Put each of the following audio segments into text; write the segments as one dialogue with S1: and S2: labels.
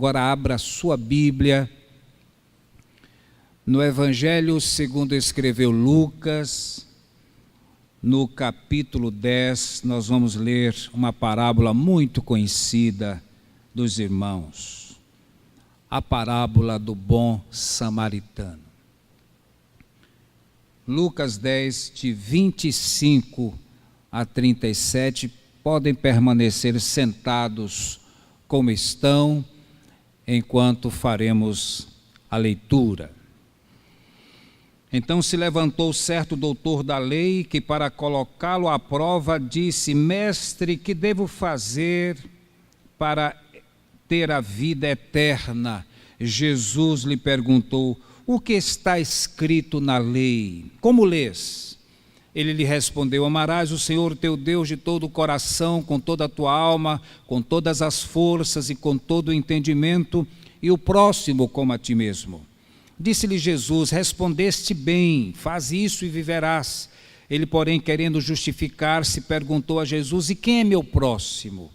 S1: Agora abra sua Bíblia no Evangelho segundo escreveu Lucas, no capítulo 10, nós vamos ler uma parábola muito conhecida dos irmãos, a parábola do bom samaritano. Lucas 10, de 25 a 37, podem permanecer sentados como estão, enquanto faremos a leitura. Então se levantou certo doutor da lei, que para colocá-lo à prova disse: Mestre, que devo fazer para ter a vida eterna? Jesus lhe perguntou: o que está escrito na lei? Como lês? Ele lhe respondeu: amarás o Senhor teu Deus de todo o coração, com toda a tua alma, com todas as forças e com todo o entendimento, e o próximo como a ti mesmo. Disse-lhe Jesus: respondeste bem, faz isso e viverás. Ele, porém, querendo justificar-se, perguntou a Jesus: e quem é meu próximo?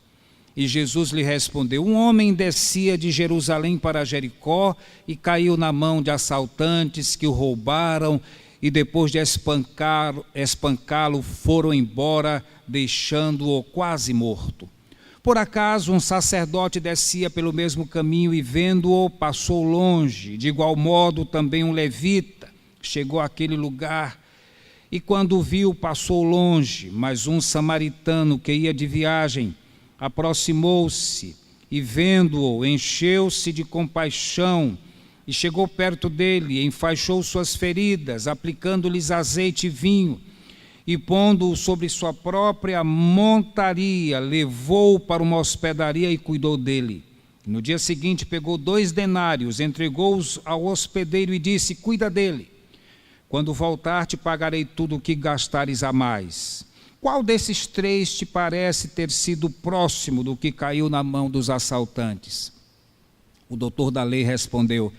S1: E Jesus lhe respondeu: um homem descia de Jerusalém para Jericó e caiu na mão de assaltantes que o roubaram, e depois de espancá-lo, foram embora, deixando-o quase morto. Por acaso um sacerdote descia pelo mesmo caminho e, vendo-o, passou longe. De igual modo também um levita chegou àquele lugar e, quando o viu, passou longe. Mas um samaritano que ia de viagem aproximou-se e, vendo-o, encheu-se de compaixão e chegou perto dele, enfaixou suas feridas, aplicando-lhes azeite e vinho, e pondo-o sobre sua própria montaria, levou-o para uma hospedaria e cuidou dele. No dia seguinte pegou 2 denários, entregou-os ao hospedeiro e disse: cuida dele. Quando voltar, te pagarei tudo o que gastares a mais. Qual desses 3 te parece ter sido próximo do que caiu na mão dos assaltantes? O doutor da lei respondeu: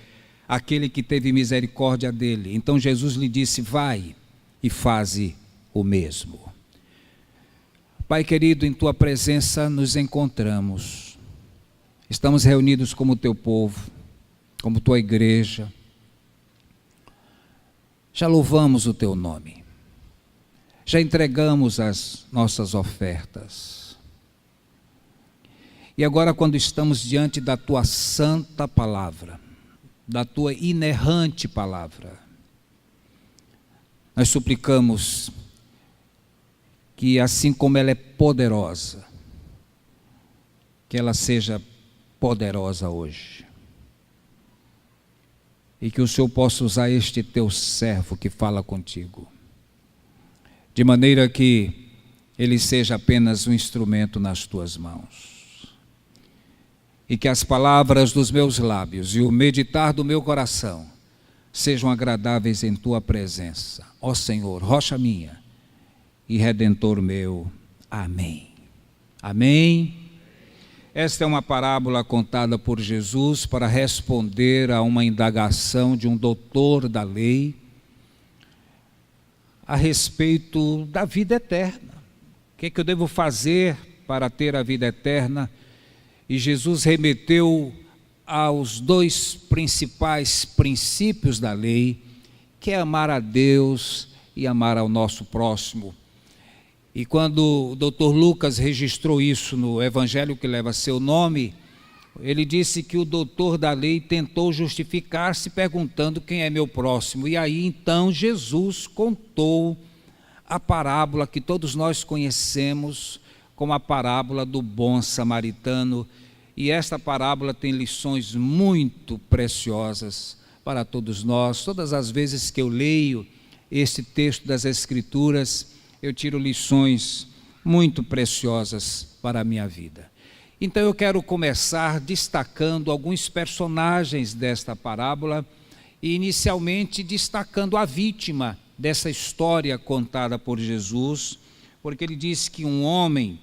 S1: aquele que teve misericórdia dele. Então Jesus lhe disse: vai e faze o mesmo. Pai querido, em tua presença nos encontramos. Estamos reunidos como teu povo, como tua igreja. Já louvamos o teu nome. Já entregamos as nossas ofertas. E agora, quando estamos diante da tua santa palavra, da tua inerrante palavra, nós suplicamos que, assim como ela é poderosa, que ela seja poderosa hoje. E que o Senhor possa usar este teu servo que fala contigo, de maneira que ele seja apenas um instrumento nas tuas mãos. E que as palavras dos meus lábios e o meditar do meu coração sejam agradáveis em tua presença, ó Senhor, rocha minha e Redentor meu. Amém. Amém. Esta é uma parábola contada por Jesus para responder a uma indagação de um doutor da lei a respeito da vida eterna. O que é que eu devo fazer para ter a vida eterna? E Jesus remeteu aos 2 principais princípios da lei, que é amar a Deus e amar ao nosso próximo. E quando o doutor Lucas registrou isso no evangelho que leva seu nome, ele disse que o doutor da lei tentou justificar-se perguntando: quem é meu próximo? E aí então Jesus contou a parábola que todos nós conhecemos como a parábola do bom samaritano. E esta parábola tem lições muito preciosas para todos nós. Todas as vezes que eu leio este texto das Escrituras, eu tiro lições muito preciosas para a minha vida. Então eu quero começar destacando alguns personagens desta parábola e inicialmente destacando a vítima dessa história contada por Jesus, porque ele disse que um homem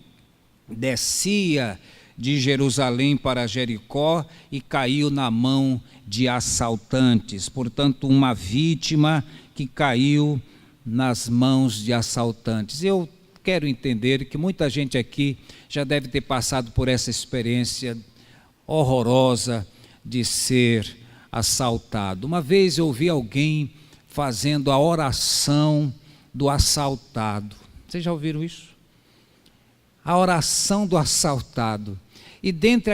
S1: descia de Jerusalém para Jericó e caiu na mão de assaltantes. Portanto, uma vítima que caiu nas mãos de assaltantes. Eu quero entender que muita gente aqui já deve ter passado por essa experiência horrorosa de ser assaltado. Uma vez eu ouvi alguém fazendo a oração do assaltado. Vocês já ouviram isso? A oração do assaltado. E dentre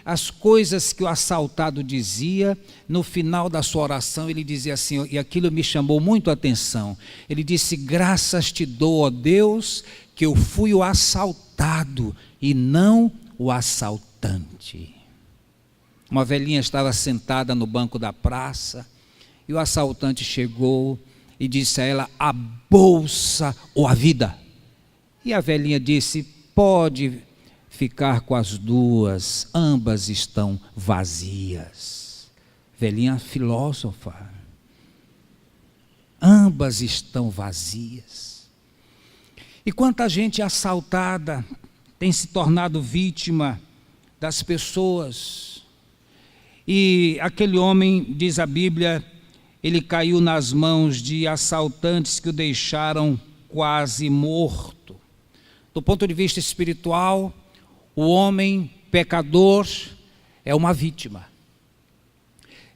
S1: as coisas que o assaltado dizia, no final da sua oração ele dizia assim, e aquilo me chamou muito a atenção. Ele disse: graças te dou, ó Deus, que eu fui o assaltado e não o assaltante. Uma velhinha estava sentada no banco da praça e o assaltante chegou e disse a ela: a bolsa ou a vida? E a velhinha disse: pode ficar com as duas, ambas estão vazias. Velhinha filósofa. Ambas estão vazias. E quanta gente assaltada tem se tornado vítima das pessoas. E aquele homem, diz a Bíblia, ele caiu nas mãos de assaltantes que o deixaram quase morto. Do ponto de vista espiritual, o homem pecador é uma vítima.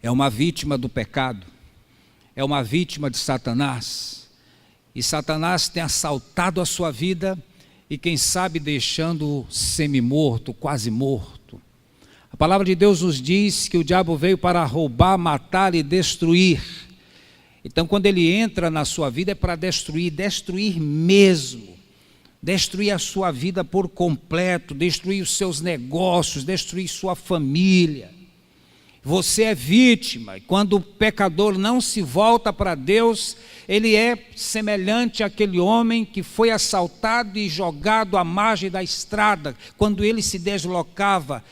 S1: É uma vítima do pecado. É uma vítima de Satanás. E Satanás tem assaltado a sua vida e quem sabe deixando-o semi-morto, quase morto. A palavra de Deus nos diz que o diabo veio para roubar, matar e destruir. Então quando ele entra na sua vida é para destruir mesmo. Destruir a sua vida por completo, destruir os seus negócios, destruir sua família. Você é vítima, e quando o pecador não se volta para Deus, ele é semelhante àquele homem que foi assaltado e jogado à margem da estrada, quando ele se deslocava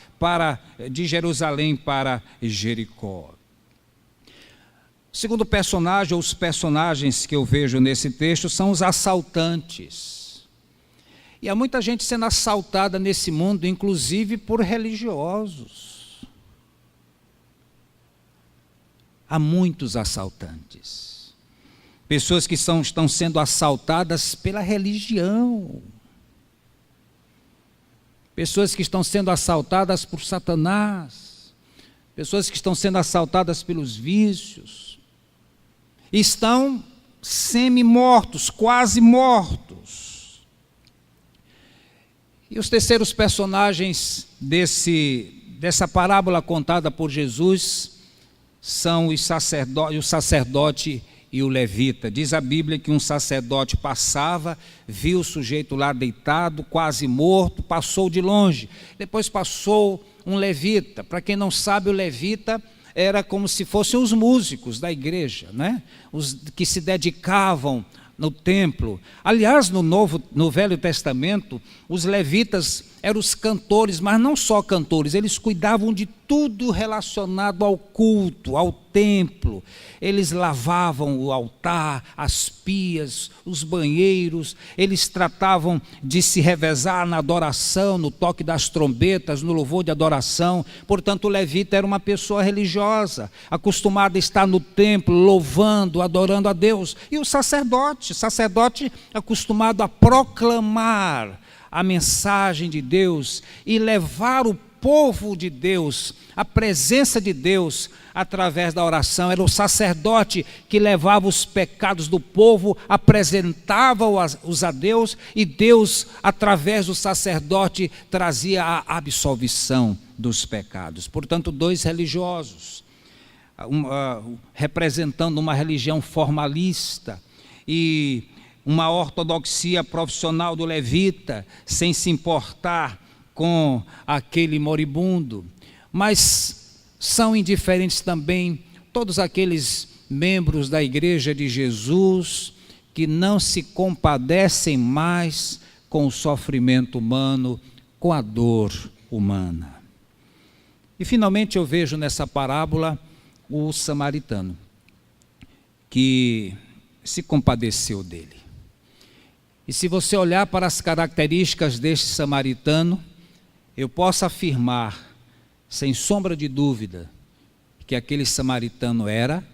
S1: de Jerusalém para Jericó. O segundo personagem, ou os personagens que eu vejo nesse texto, são os assaltantes. E há muita gente sendo assaltada nesse mundo, inclusive por religiosos. Há muitos assaltantes. Pessoas que estão sendo assaltadas pela religião. Pessoas que estão sendo assaltadas por Satanás. Pessoas que estão sendo assaltadas pelos vícios. Estão semi-mortos, quase mortos. E os terceiros personagens dessa parábola contada por Jesus são o sacerdote e o levita. Diz a Bíblia que um sacerdote passava, viu o sujeito lá deitado, quase morto, passou de longe. Depois passou um levita. Para quem não sabe, o levita era como se fossem os músicos da igreja, né? Os que se dedicavam no templo. Aliás, no Velho Testamento, os levitas eram os cantores, mas não só cantores, eles cuidavam de tudo relacionado ao culto, ao templo. Eles lavavam o altar, as pias, os banheiros, eles tratavam de se revezar na adoração, no toque das trombetas, no louvor de adoração. Portanto, o levita era uma pessoa religiosa, acostumada a estar no templo, louvando, adorando a Deus. E o sacerdote acostumado a proclamar a mensagem de Deus e levar o povo de Deus, a presença de Deus através da oração. Era o sacerdote que levava os pecados do povo, apresentava-os a Deus e Deus, através do sacerdote, trazia a absolvição dos pecados. Portanto, dois religiosos, representando uma religião formalista e uma ortodoxia profissional do levita, sem se importar com aquele moribundo. Mas são indiferentes também todos aqueles membros da igreja de Jesus que não se compadecem mais com o sofrimento humano, com a dor humana. E finalmente eu vejo nessa parábola o samaritano, que se compadeceu dele. E se você olhar para as características deste samaritano, eu posso afirmar, sem sombra de dúvida, que aquele samaritano era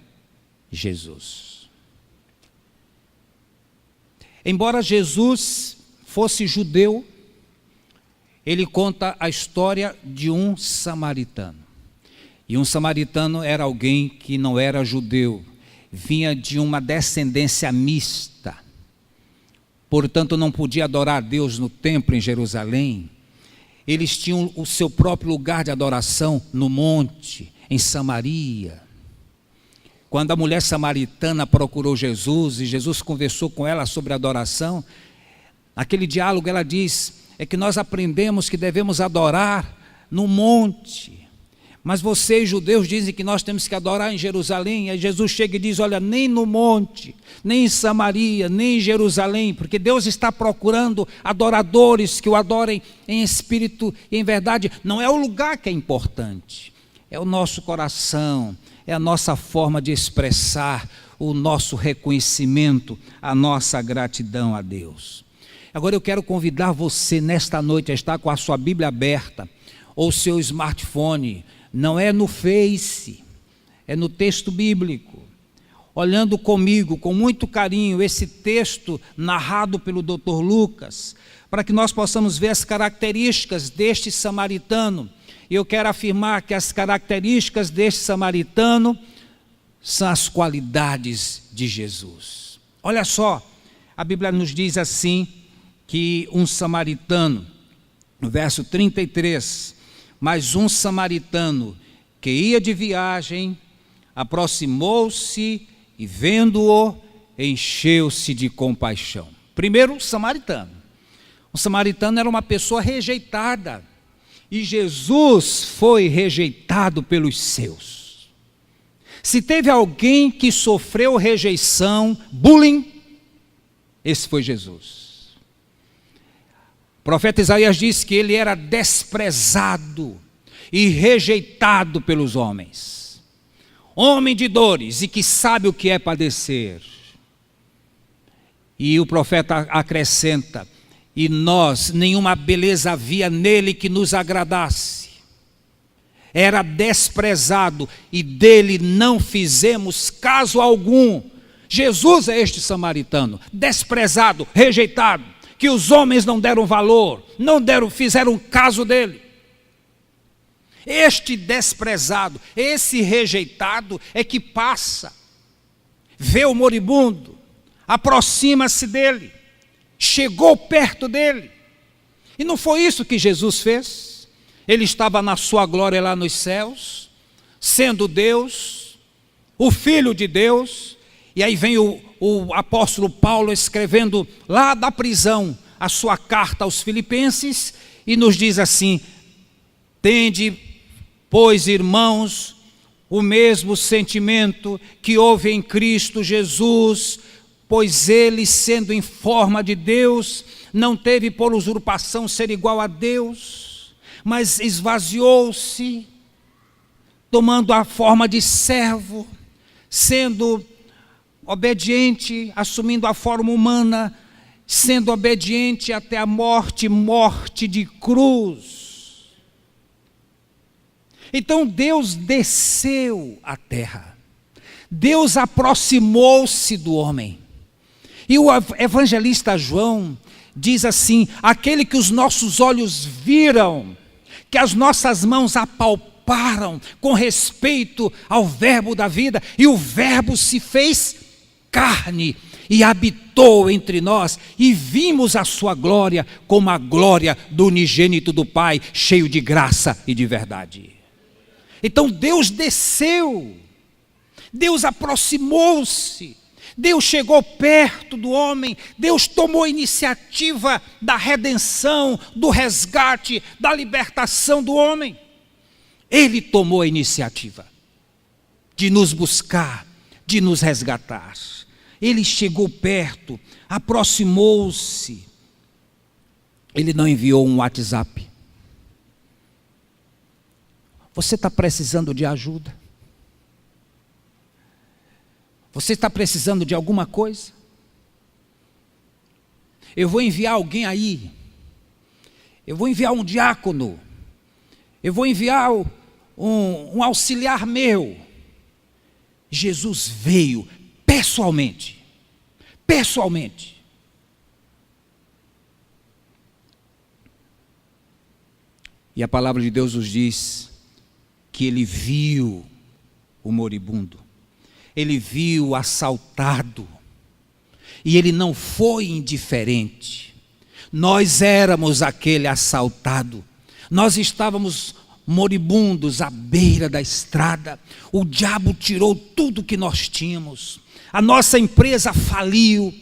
S1: Jesus. Embora Jesus fosse judeu, ele conta a história de um samaritano. E um samaritano era alguém que não era judeu, vinha de uma descendência mista, portanto não podia adorar a Deus no templo em Jerusalém. Eles tinham o seu próprio lugar de adoração no monte, em Samaria. Quando a mulher samaritana procurou Jesus e Jesus conversou com ela sobre adoração, naquele diálogo ela diz, é que nós aprendemos que devemos adorar no monte, mas vocês judeus dizem que nós temos que adorar em Jerusalém. Aí Jesus chega e diz, olha, nem no monte, nem em Samaria, nem em Jerusalém, porque Deus está procurando adoradores que o adorem em espírito e em verdade. Não é o lugar que é importante, é o nosso coração, é a nossa forma de expressar o nosso reconhecimento, a nossa gratidão a Deus. Agora eu quero convidar você nesta noite a estar com a sua Bíblia aberta, ou seu smartphone, não é no Face, é no texto bíblico, olhando comigo com muito carinho esse texto narrado pelo Dr. Lucas, para que nós possamos ver as características deste samaritano. E eu quero afirmar que as características deste samaritano são as qualidades de Jesus. Olha só, a Bíblia nos diz assim, que um samaritano, no verso 33, mas um samaritano que ia de viagem, aproximou-se e vendo-o, encheu-se de compaixão. Primeiro, um samaritano. O samaritano era uma pessoa rejeitada, e Jesus foi rejeitado pelos seus. Se teve alguém que sofreu rejeição, bullying, esse foi Jesus. O profeta Isaías diz que ele era desprezado e rejeitado pelos homens. Homem de dores e que sabe o que é padecer. E o profeta acrescenta, e nós, nenhuma beleza havia nele que nos agradasse. Era desprezado e dele não fizemos caso algum. Jesus é este samaritano, desprezado, rejeitado, que os homens não deram valor, fizeram caso dele. Este desprezado, esse rejeitado é que passa, vê o moribundo, aproxima-se dele, chegou perto dele. E não foi isso que Jesus fez? Ele estava na sua glória lá nos céus, sendo Deus, o Filho de Deus. E aí vem o apóstolo Paulo escrevendo lá da prisão a sua carta aos Filipenses e nos diz assim, tende, pois, irmãos, o mesmo sentimento que houve em Cristo Jesus, pois ele, sendo em forma de Deus, não teve por usurpação ser igual a Deus, mas esvaziou-se, tomando a forma de servo, sendo obediente, assumindo a forma humana, sendo obediente até a morte, morte de cruz. Então Deus desceu à terra, Deus aproximou-se do homem. E o evangelista João diz assim, aquele que os nossos olhos viram, que as nossas mãos apalparam com respeito ao verbo da vida, e o verbo se fez carne e habitou entre nós, e vimos a sua glória como a glória do unigênito do Pai, cheio de graça e de verdade. Então Deus desceu, Deus aproximou-se, Deus chegou perto do homem, Deus tomou a iniciativa da redenção, do resgate, da libertação do homem. Ele tomou a iniciativa de nos buscar, de nos resgatar. Ele chegou perto, aproximou-se. Ele não enviou um WhatsApp. Você está precisando de ajuda? Você está precisando de alguma coisa? Eu vou enviar alguém aí. Eu vou enviar um diácono. Eu vou enviar um auxiliar meu. Jesus veio pessoalmente. E a palavra de Deus nos diz que ele viu o moribundo, ele viu o assaltado, e ele não foi indiferente. Nós éramos aquele assaltado, nós estávamos moribundos à beira da estrada, o diabo tirou tudo que nós tínhamos, a nossa empresa faliu,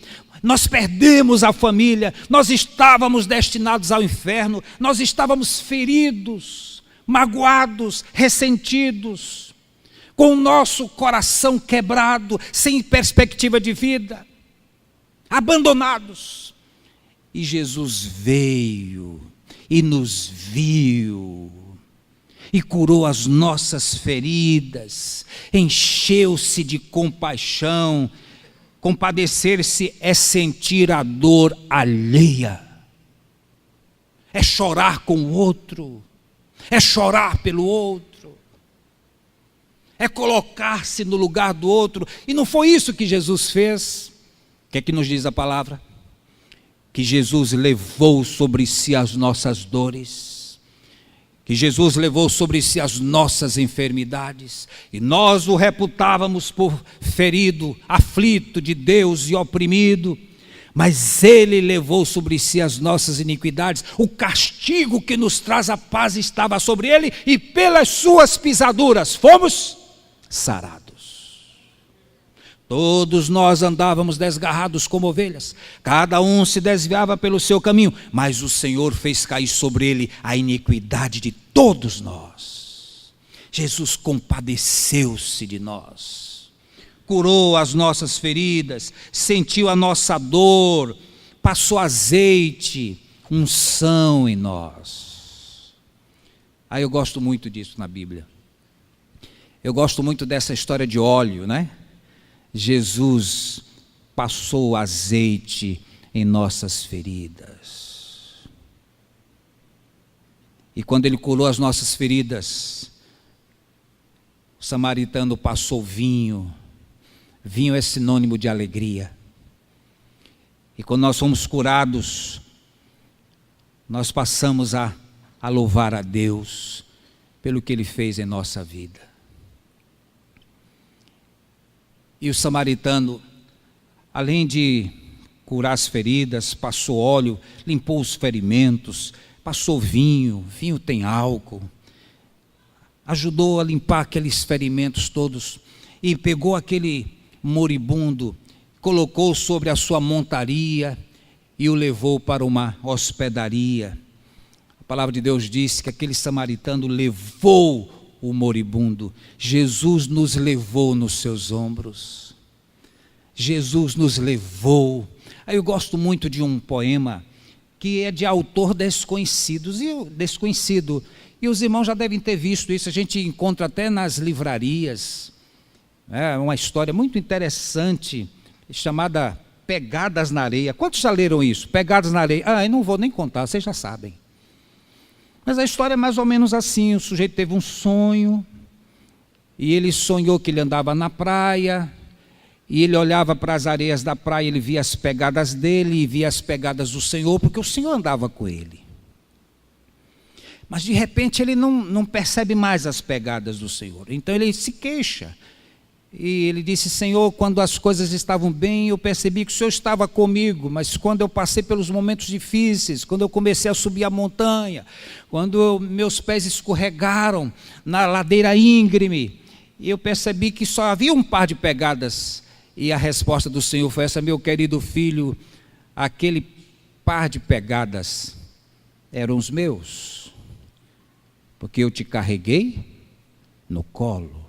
S1: nós perdemos a família, nós estávamos destinados ao inferno, nós estávamos feridos, magoados, ressentidos, com o nosso coração quebrado, sem perspectiva de vida, abandonados. E Jesus veio e nos viu, e curou as nossas feridas, encheu-se de compaixão. Compadecer-se é sentir a dor alheia, é chorar com o outro, é chorar pelo outro, é colocar-se no lugar do outro. E não foi isso que Jesus fez. O que é que nos diz a palavra? Que Jesus levou sobre si as nossas dores, que Jesus levou sobre si as nossas enfermidades, e nós o reputávamos por ferido, aflito de Deus e oprimido, mas ele levou sobre si as nossas iniquidades, o castigo que nos traz a paz estava sobre ele, e pelas suas pisaduras fomos sarados. Todos nós andávamos desgarrados como ovelhas, cada um se desviava pelo seu caminho, mas o Senhor fez cair sobre ele a iniquidade de todos nós. Jesus compadeceu-se de nós, curou as nossas feridas, sentiu a nossa dor, passou azeite, unção em nós. Aí eu gosto muito disso na Bíblia. Eu gosto muito dessa história de óleo, né? Jesus passou azeite em nossas feridas. E quando ele curou as nossas feridas, o samaritano passou vinho. Vinho é sinônimo de alegria. E quando nós fomos curados, nós passamos a louvar a Deus pelo que ele fez em nossa vida. E o samaritano, além de curar as feridas, passou óleo, limpou os ferimentos, passou vinho, vinho tem álcool, ajudou a limpar aqueles ferimentos todos, e pegou aquele moribundo, colocou sobre a sua montaria e o levou para uma hospedaria. A palavra de Deus diz que aquele samaritano levou o moribundo. Jesus nos levou nos seus ombros. Jesus nos levou. Aí eu gosto muito de um poema que é de autor desconhecido, e os irmãos já devem ter visto isso, a gente encontra até nas livrarias. É uma história muito interessante, chamada Pegadas na Areia. Quantos já leram isso? Pegadas na Areia. Eu não vou nem contar, vocês já sabem. Mas a história é mais ou menos assim: o sujeito teve um sonho, e ele sonhou que ele andava na praia, e ele olhava para as areias da praia, ele via as pegadas dele, e via as pegadas do Senhor, porque o Senhor andava com ele. Mas de repente ele não percebe mais as pegadas do Senhor, então ele se queixa, e ele disse: Senhor, quando as coisas estavam bem, eu percebi que o Senhor estava comigo, mas quando eu passei pelos momentos difíceis, quando eu comecei a subir a montanha, quando meus pés escorregaram na ladeira íngreme, eu percebi que só havia um par de pegadas, e a resposta do Senhor foi essa: meu querido filho, aquele par de pegadas eram os meus, porque eu te carreguei no colo.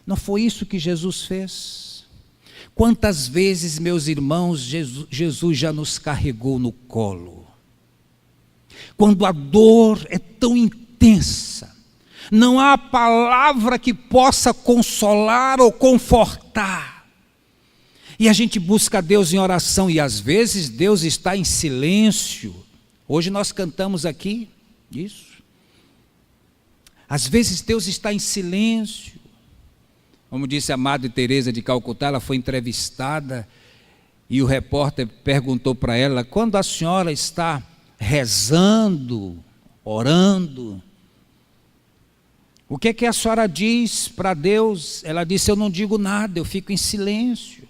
S1: Não foi isso que Jesus fez? Quantas vezes, meus irmãos, Jesus já nos carregou no colo? Quando a dor é tão intensa, não há palavra que possa consolar ou confortar, e a gente busca Deus em oração, e às vezes Deus está em silêncio. Hoje nós cantamos aqui isso. Às vezes Deus está em silêncio. Como disse a Madre Teresa de Calcutá, ela foi entrevistada e o repórter perguntou para ela: quando a senhora está rezando, orando. O que é que a senhora diz para Deus? Ela disse: eu não digo nada, eu fico em silêncio.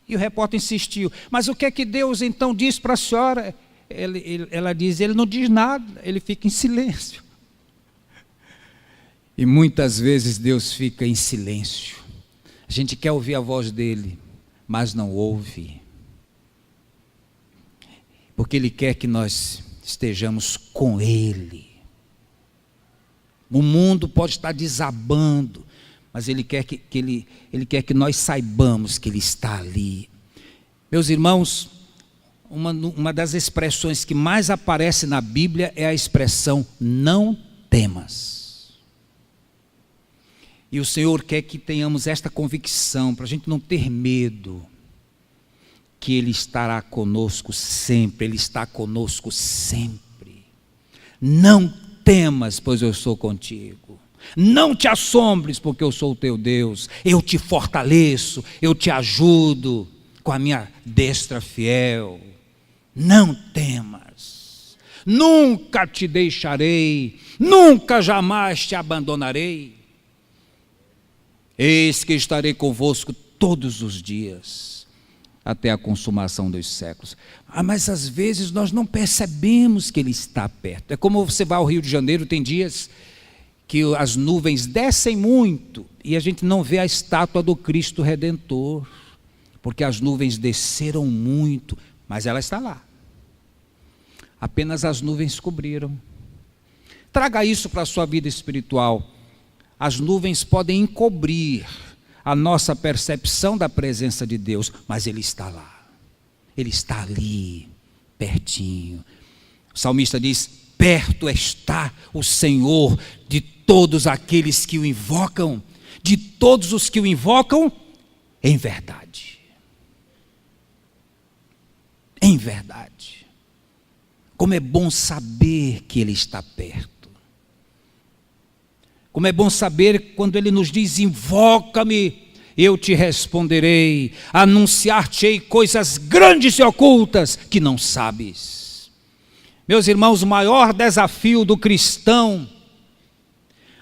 S1: E o repórter insistiu: mas o que é que Deus então diz para a senhora? Ela diz: ele não diz nada, ele fica em silêncio. E muitas vezes Deus fica em silêncio. A gente quer ouvir a voz dele, mas não ouve. Porque ele quer que nós estejamos com ele. O mundo pode estar desabando, mas ele quer ele quer que nós saibamos que ele está ali. Meus irmãos, uma das expressões que mais aparece na Bíblia é a expressão não temas. E o Senhor quer que tenhamos esta convicção, para a gente não ter medo, que Ele estará conosco sempre, Ele está conosco sempre. Não temas, pois eu sou contigo. Não te assombres, porque eu sou o teu Deus. Eu te fortaleço, eu te ajudo com a minha destra fiel. Não temas, nunca te deixarei, nunca jamais te abandonarei. Eis que estarei convosco todos os dias, até a consumação dos séculos. Mas às vezes nós não percebemos que Ele está perto. É como você vai ao Rio de Janeiro, tem dias que as nuvens descem muito e a gente não vê a estátua do Cristo Redentor, porque as nuvens desceram muito, mas ela está lá. Apenas as nuvens cobriram. Traga isso para a sua vida espiritual. As nuvens podem encobrir a nossa percepção da presença de Deus, mas Ele está lá. Ele está ali, pertinho. O salmista diz: perto está o Senhor de todos aqueles que o invocam, de todos os que o invocam em verdade. Em verdade. Como é bom saber que Ele está perto. Como é bom saber quando Ele nos diz: invoca-me, eu te responderei, anunciar-te-ei coisas grandes e ocultas que não sabes. Meus irmãos, o maior desafio do cristão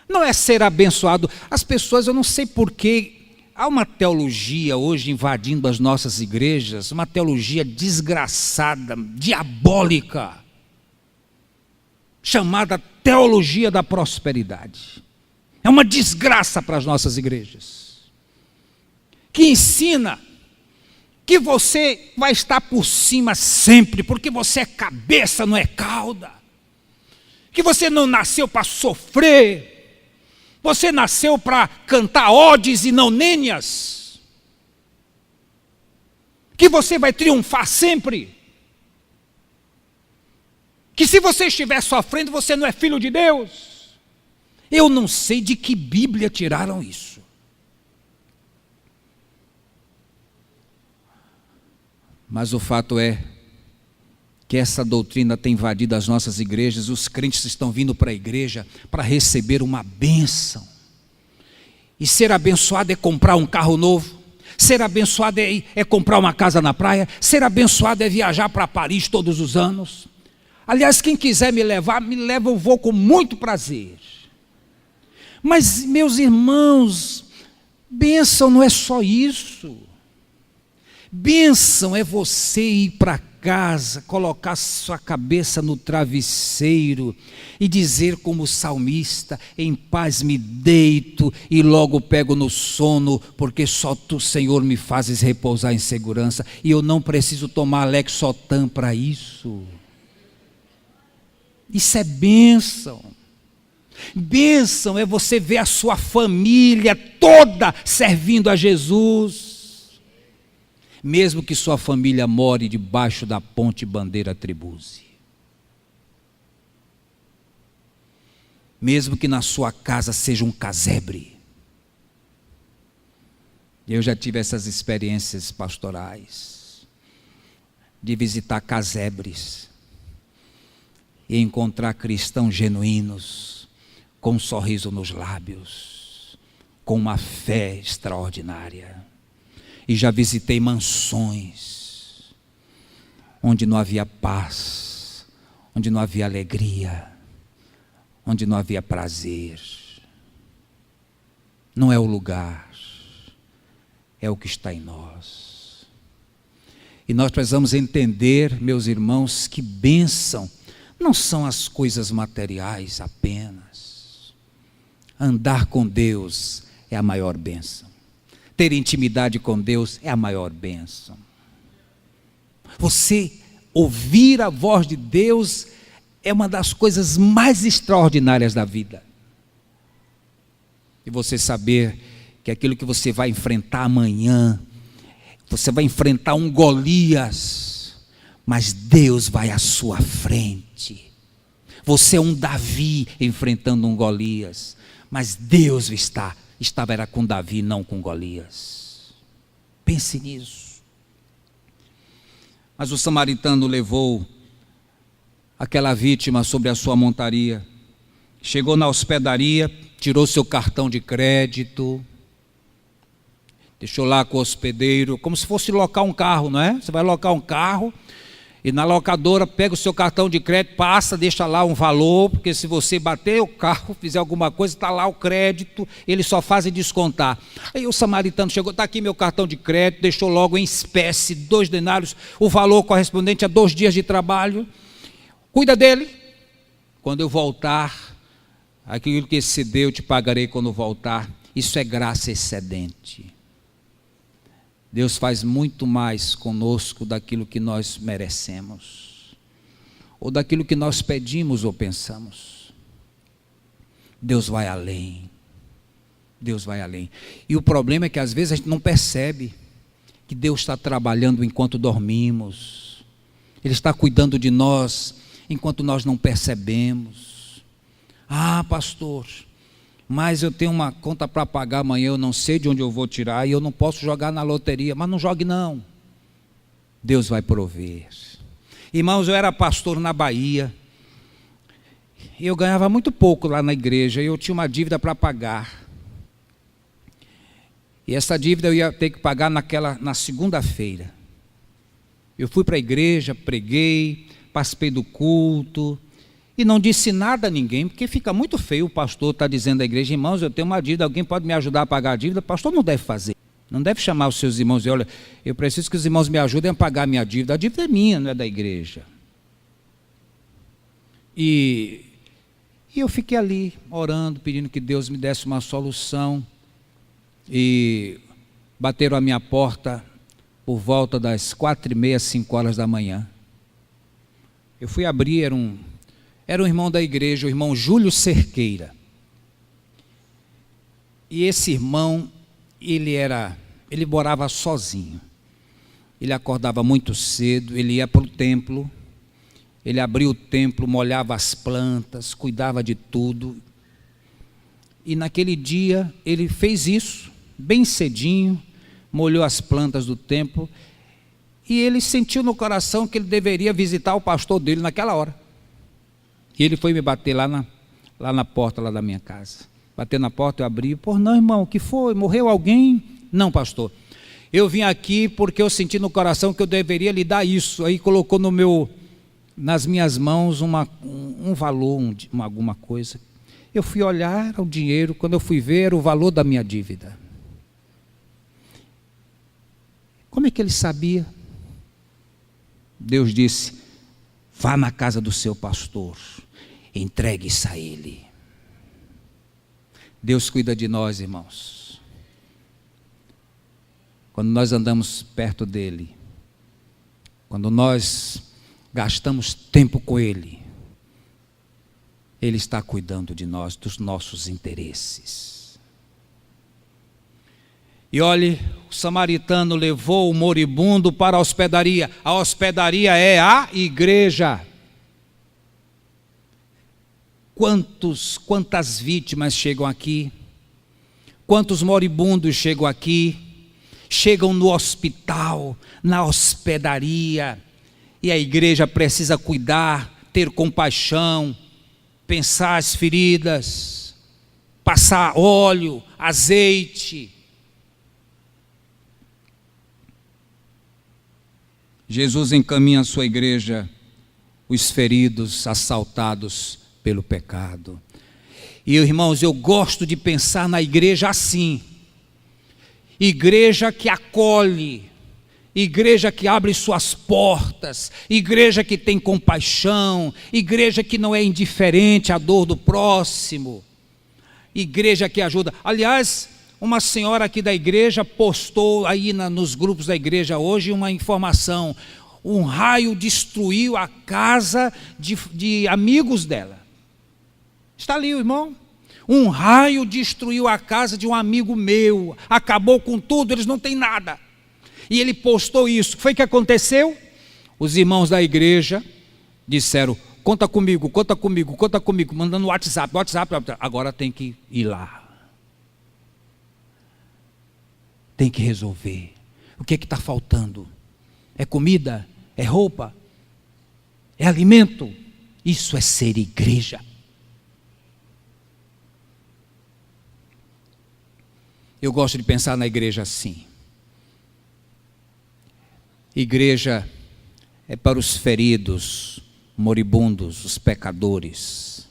S1: não é ser abençoado. As pessoas, eu não sei porquê, há uma teologia hoje invadindo as nossas igrejas, uma teologia desgraçada, diabólica, chamada teologia da prosperidade. É uma desgraça para as nossas igrejas, que ensina que você vai estar por cima sempre, porque você é cabeça, não é cauda, que você não nasceu para sofrer, você nasceu para cantar odes e não nênias, que você vai triunfar sempre, que se você estiver sofrendo, você não é filho de Deus. Eu não sei de que Bíblia tiraram isso. Mas o fato é que essa doutrina tem invadido as nossas igrejas. Os crentes estão vindo para a igreja para receber uma bênção. E ser abençoado é comprar um carro novo. Ser abençoado é comprar uma casa na praia. Ser abençoado é viajar para Paris todos os anos. Aliás, quem quiser me levar, me leva, eu vou com muito prazer. Mas, meus irmãos, bênção não é só isso. Bênção é você ir para casa, colocar sua cabeça no travesseiro e dizer como o salmista: em paz me deito e logo pego no sono, porque só Tu, Senhor, me fazes repousar em segurança, e eu não preciso tomar Lexotan para isso. Isso é bênção. Bênção é você ver a sua família toda servindo a Jesus, mesmo que sua família more debaixo da ponte bandeira Tribuse, mesmo que na sua casa seja um casebre. Eu já tive essas experiências pastorais, de visitar casebres e encontrar cristãos genuínos, com um sorriso nos lábios, com uma fé extraordinária. E já visitei mansões onde não havia paz, onde não havia alegria, onde não havia prazer. Não é o lugar, é o que está em nós. E nós precisamos entender, meus irmãos, que bênção não são as coisas materiais apenas. Andar com Deus é a maior bênção. Ter intimidade com Deus é a maior bênção. Você ouvir a voz de Deus é uma das coisas mais extraordinárias da vida. E você saber que aquilo que você vai enfrentar amanhã, você vai enfrentar um Golias, mas Deus vai à sua frente. Você é um Davi enfrentando um Golias, mas Deus estava com Davi, não com Golias. Pense nisso. Mas o samaritano levou aquela vítima sobre a sua montaria, chegou na hospedaria, tirou seu cartão de crédito, deixou lá com o hospedeiro, como se fosse locar um carro, não é? Você vai locar um carro e na locadora pega o seu cartão de crédito, passa, deixa lá um valor, porque se você bater o carro, fizer alguma coisa, está lá o crédito, eles só fazem descontar. Aí o samaritano chegou, está aqui meu cartão de crédito, deixou logo em espécie, 2 denários, o valor correspondente a 2 dias de trabalho. Cuida dele. Quando eu voltar, aquilo que excedeu eu te pagarei quando voltar. Isso é graça excedente. Deus faz muito mais conosco daquilo que nós merecemos, ou daquilo que nós pedimos ou pensamos. Deus vai além. Deus vai além. E o problema é que às vezes a gente não percebe que Deus está trabalhando enquanto dormimos. Ele está cuidando de nós enquanto nós não percebemos. Ah, pastor, mas eu tenho uma conta para pagar amanhã, eu não sei de onde eu vou tirar e eu não posso jogar na loteria. Mas não jogue não, Deus vai prover. Irmãos, eu era pastor na Bahia e eu ganhava muito pouco lá na igreja e eu tinha uma dívida para pagar. E essa dívida eu ia ter que pagar na segunda-feira. Eu fui para a igreja, preguei, participei do culto e não disse nada a ninguém, porque fica muito feio o pastor estar dizendo à igreja: irmãos, eu tenho uma dívida, alguém pode me ajudar a pagar a dívida? O pastor não deve fazer, não deve chamar os seus irmãos e dizer: olha, eu preciso que os irmãos me ajudem a pagar a minha dívida. A dívida é minha, não é da igreja. E eu fiquei ali orando, pedindo que Deus me desse uma solução. E bateram a minha porta por volta das 4h30, 5 horas da manhã. Eu fui abrir, era um irmão da igreja, o irmão Júlio Cerqueira. E esse irmão, ele morava sozinho. Ele acordava muito cedo, ele ia para o templo, ele abria o templo, molhava as plantas, cuidava de tudo. E naquele dia ele fez isso, bem cedinho, molhou as plantas do templo, e ele sentiu no coração que ele deveria visitar o pastor dele naquela hora. E ele foi me bater lá na porta lá da minha casa. Bateu na porta, eu abri. Pô, não, irmão, o que foi? Morreu alguém? Não, pastor. Eu vim aqui porque eu senti no coração que eu deveria lhe dar isso. Aí colocou nas minhas mãos um valor, alguma coisa. Eu fui olhar o dinheiro, quando eu fui ver, era o valor da minha dívida. Como é que ele sabia? Deus disse: vá na casa do seu pastor, entregue isso a ele. Deus cuida de nós, irmãos. Quando nós andamos perto dele, quando nós gastamos tempo com ele, ele está cuidando de nós, dos nossos interesses. E olhe, o samaritano levou o moribundo para a hospedaria. A hospedaria é a igreja. Quantas vítimas chegam aqui? Quantos moribundos chegam aqui? Chegam no hospital, na hospedaria. E a igreja precisa cuidar, ter compaixão, pensar as feridas, passar óleo, azeite. Jesus encaminha a sua igreja os feridos, assaltados pelo pecado. E irmãos, eu gosto de pensar na igreja assim, igreja que acolhe, igreja que abre suas portas, igreja que tem compaixão, igreja que não é indiferente à dor do próximo, igreja que ajuda. Aliás, uma senhora aqui da igreja postou aí nos grupos da igreja hoje uma informação: um raio destruiu a casa de amigos dela. Está ali o irmão. Um raio destruiu a casa de um amigo meu, acabou com tudo, eles não têm nada. E ele postou isso. Foi o que aconteceu? Os irmãos da igreja disseram: conta comigo, conta comigo, conta comigo, mandando WhatsApp, agora tem que ir lá. Tem que resolver. O que está faltando? É comida? É roupa? É alimento? Isso é ser igreja. Eu gosto de pensar na igreja assim. Igreja é para os feridos, moribundos, os pecadores,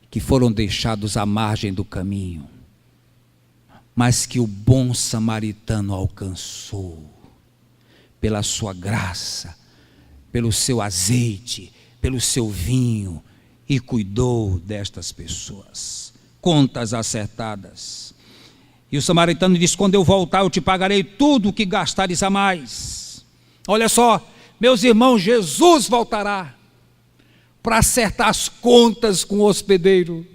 S1: que foram deixados à margem do caminho, mas que o bom samaritano alcançou, pela sua graça, pelo seu azeite, pelo seu vinho, e cuidou destas pessoas. Contas acertadas. E o samaritano diz: quando eu voltar eu te pagarei tudo o que gastares a mais. Olha só, meus irmãos, Jesus voltará para acertar as contas com o hospedeiro.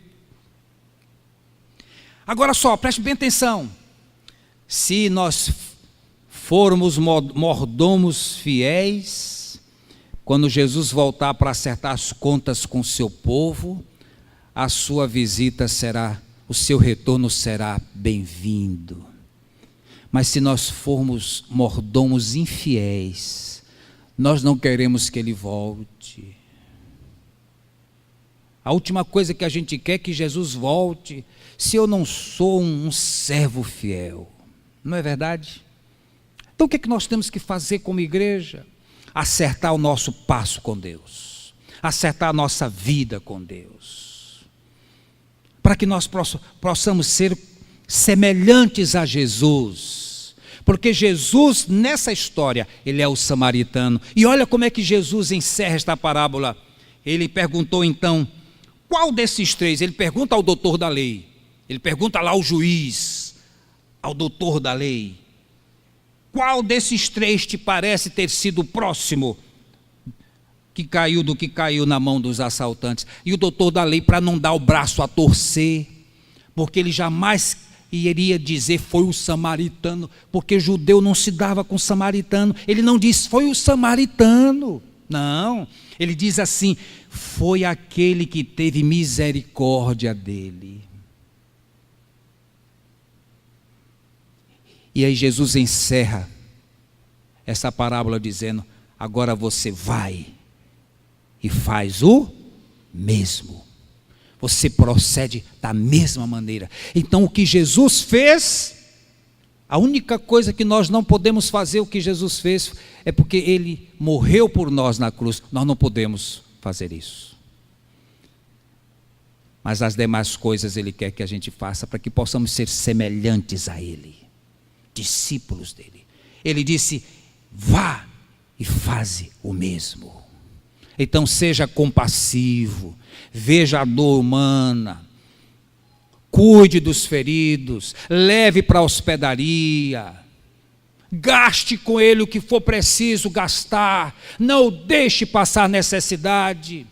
S1: Agora só, preste bem atenção. Se nós formos mordomos fiéis, quando Jesus voltar para acertar as contas com o seu povo, a sua visita será, o seu retorno será bem-vindo. Mas se nós formos mordomos infiéis, nós não queremos que ele volte. A última coisa que a gente quer é que Jesus volte, se eu não sou um servo fiel. Não é verdade? Então o que é que nós temos que fazer como igreja? Acertar o nosso passo com Deus, acertar a nossa vida com Deus, para que nós possamos ser semelhantes a Jesus, porque Jesus nessa história, ele é o samaritano. E olha como é que Jesus encerra esta parábola. Ele perguntou então: qual desses três? Ele pergunta ao doutor da lei, ele pergunta lá ao juiz, ao doutor da lei: qual desses três te parece ter sido o próximo que caiu na mão dos assaltantes? E o doutor da lei, para não dar o braço a torcer, porque ele jamais iria dizer foi o samaritano, porque judeu não se dava com samaritano. Ele não diz foi o samaritano, não, ele diz assim: foi aquele que teve misericórdia dele. E aí Jesus encerra essa parábola dizendo: agora você vai e faz o mesmo. Você procede da mesma maneira. Então o que Jesus fez, a única coisa que nós não podemos fazer o que Jesus fez, é porque ele morreu por nós na cruz. Nós não podemos fazer isso. Mas as demais coisas ele quer que a gente faça para que possamos ser semelhantes a ele, discípulos dele. Ele disse: vá e faze o mesmo. Então seja compassivo, veja a dor humana, cuide dos feridos, leve para a hospedaria, gaste com ele o que for preciso gastar, não deixe passar necessidade,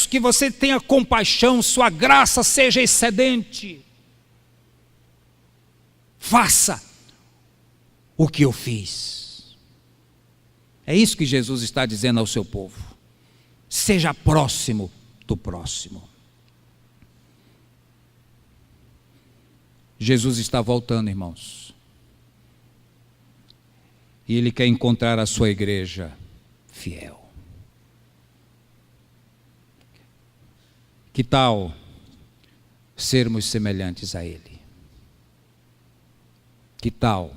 S1: que você tenha compaixão, sua graça seja excedente. Faça o que eu fiz. É isso que Jesus está dizendo ao seu povo. Seja próximo do próximo. Jesus está voltando, irmãos. E ele quer encontrar a sua igreja fiel. Que tal sermos semelhantes a ele? Que tal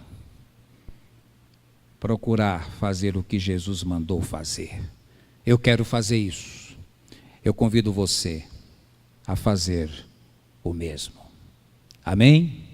S1: procurar fazer o que Jesus mandou fazer? Eu quero fazer isso. Eu convido você a fazer o mesmo. Amém?